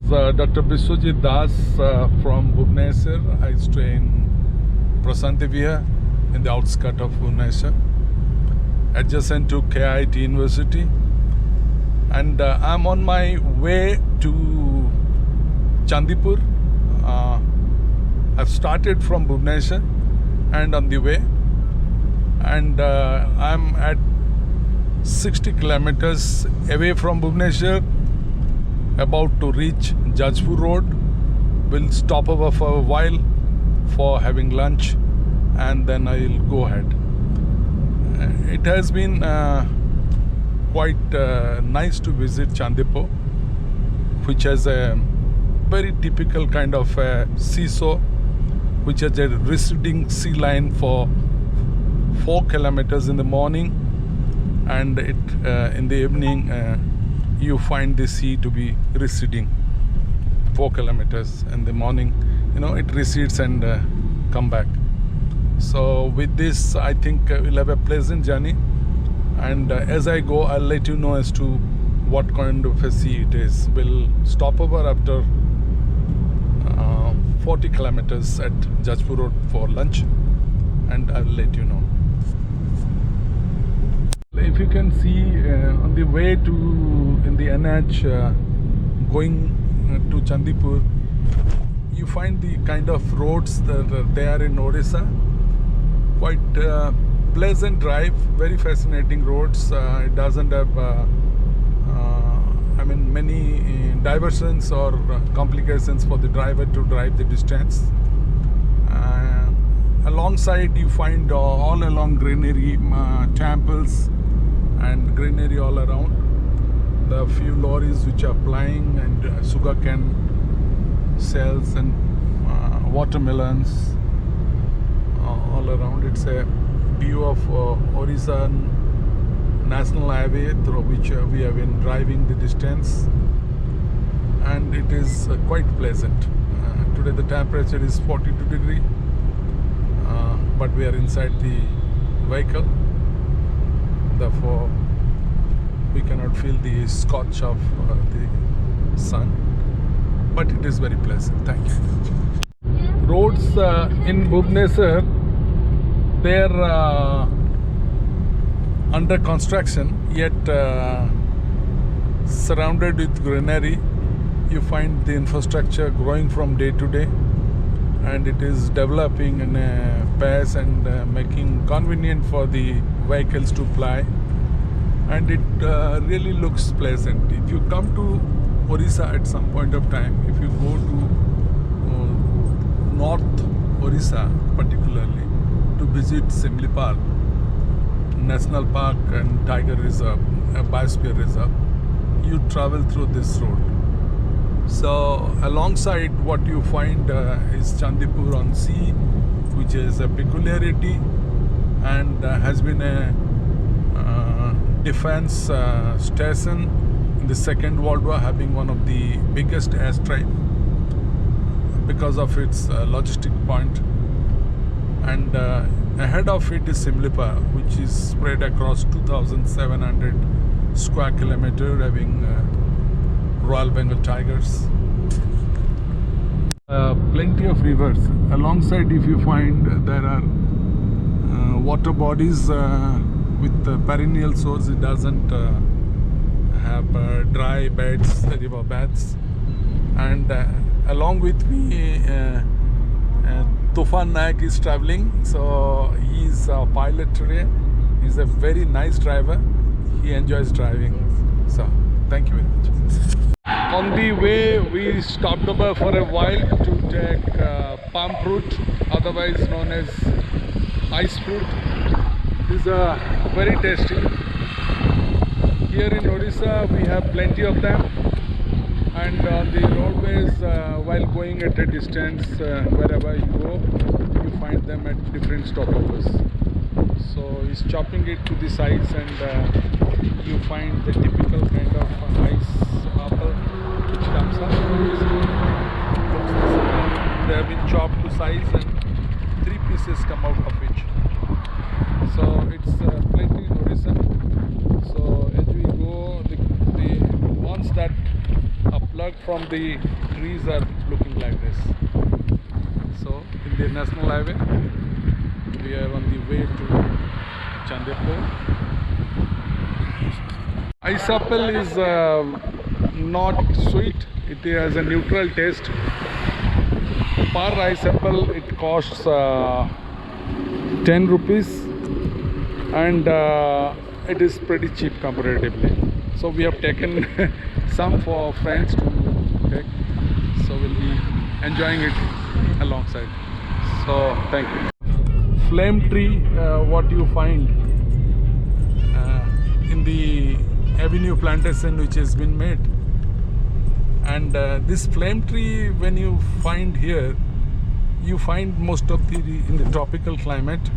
Dr. Biswajit Das from Bhubaneswar. I stay in Prasantivia in the outskirts of Bhubaneswar, adjacent to KIT University. And I'm on my way to Chandipur. I've started from Bhubaneswar and on the way. And I'm at 60 kilometers away from Bhubaneswar, about to reach Jajpur road. We'll stop over for a while for having lunch and then I'll go ahead. It has been quite nice to visit Chandipur, which has a very typical kind of seesaw, which has a receding sea line for 4 kilometers in the morning, and in the evening you find the sea to be receding 4 kilometers. In the morning, it recedes and come back. So with this, I think we'll have a pleasant journey, and as I go, I'll let you know as to what kind of a sea it is. We'll stop over after 40 kilometers at Jajpur road for lunch, and I'll let you know. If you can see on the way in the NH going to Chandipur, you find the kind of roads that are there in Odisha. Quite pleasant drive, very fascinating roads. It doesn't have many diversions or complications for the driver to drive the distance. Alongside you find all along greenery, temples and greenery all around. The few lorries which are plying, and sugarcane cells and watermelons all around. It's a view of Odisha National Highway through which we have been driving the distance, and it is quite pleasant. Today the temperature is 42 degrees, but we are inside the vehicle, therefore we cannot feel the scorch of the sun, but it is very pleasant. Thank you. Roads in Bhubaneswar, they are under construction, yet surrounded with greenery. You find the infrastructure growing from day to day, and it is developing in a pace and making convenient for the vehicles to ply, and it really looks pleasant. If you come to Odisha at some point of time, if you go to North Odisha particularly to visit Simlipal National Park and Tiger Reserve, a Biosphere Reserve, you travel through this road. So alongside what you find is Chandipur on sea, which is a peculiarity and has been a defense station in the Second World War, having one of the biggest airstrike because of its logistic point. And ahead of it is Simlipa, which is spread across 2,700 square kilometers, having Royal Bengal tigers. Plenty of rivers. Alongside, if you find there are water bodies with perennial source, it doesn't have dry beds, river beds. And along with me, Tufan Naik is traveling, so he is a pilot today. He's a very nice driver. He enjoys driving. So, thank you very much. On the way, we stopped over for a while to take palm fruit, otherwise known as ice fruit. These are very tasty. Here in Odisha, we have plenty of them. And on the roadways, while going at a distance, wherever you go, you find them at different stopovers. So he's chopping it to the size, and you find the typical kind of ice apple which comes up. They have been chopped to size, and 3 pieces come out of each. So it's plenty in Odisha. So as we go, once that apply plucked from the trees are looking like this. So in the national highway, we are on the way to Chandipur. Ice apple is not sweet. It has a neutral taste. Per ice apple it costs 10 rupees, and it is pretty cheap comparatively. So we have taken some for friends to take, so we'll be enjoying it alongside. So thank you. Flame tree, what you find in the avenue plantation which has been made, and this flame tree, when you find here, you find most of the in the tropical climate,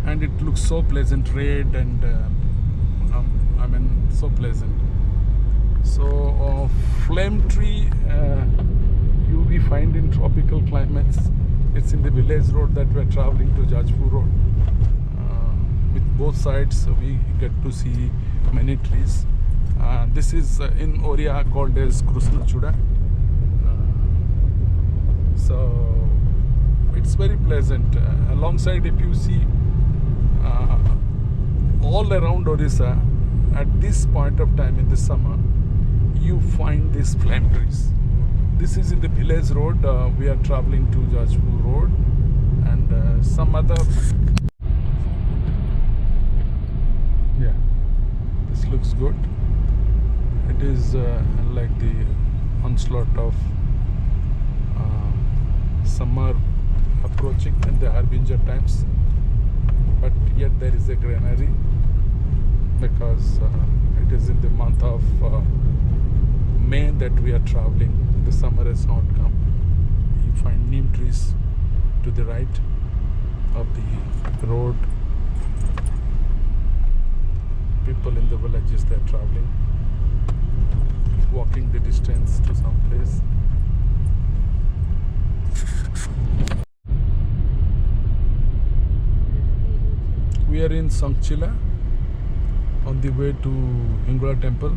and it looks so pleasant, red, and I mean so pleasant. So flame tree we find in tropical climates. It's in the village road that we're traveling to Jajpur road. With both sides we get to see many trees. This is in Oriya called as Krishna Chuda. So it's very pleasant. Alongside, if you see all around Odisha, at this point of time in the summer, you find these flame trees. This is in the village road. We are traveling to Jajpur road, and some other. Yeah, this looks good. It is like the onslaught of summer approaching and the harbinger times, but yet there is a greenery because it is in the month of May that we are traveling. The summer has not come. You find neem trees to the right of the road. People in the villages, they are traveling, walking the distance to some place. We are in Sanchila on the way to Hingula temple.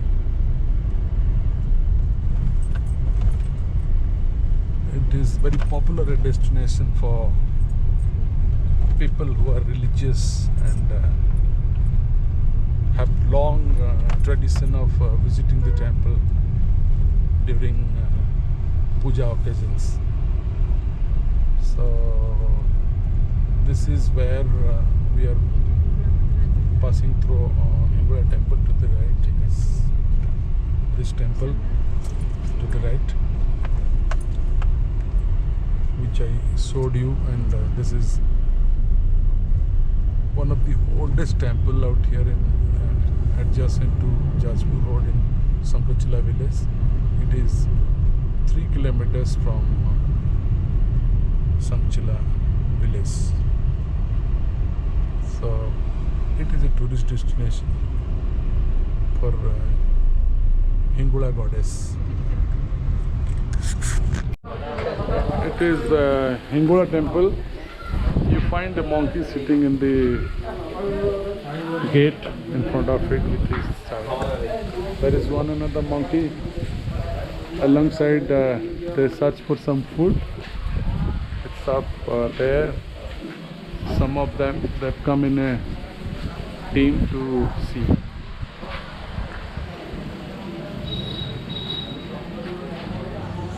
It is very popular a destination for people who are religious and have long tradition of visiting the temple during puja occasions. So this is where we are passing through Hingula temple to the right. Yes, this temple to the right, which I showed you, and this is one of the oldest temple out here in adjacent to Jajpur road in Sanchila village. It is 3 kilometers from Sanchila village. So it is a tourist destination for Hingula goddess. It is Hingula temple. You find a monkey sitting in the gate in front of it with his child. There is one another monkey alongside. They search for some food. It's up there. Some of them, they've come in a team to see.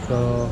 So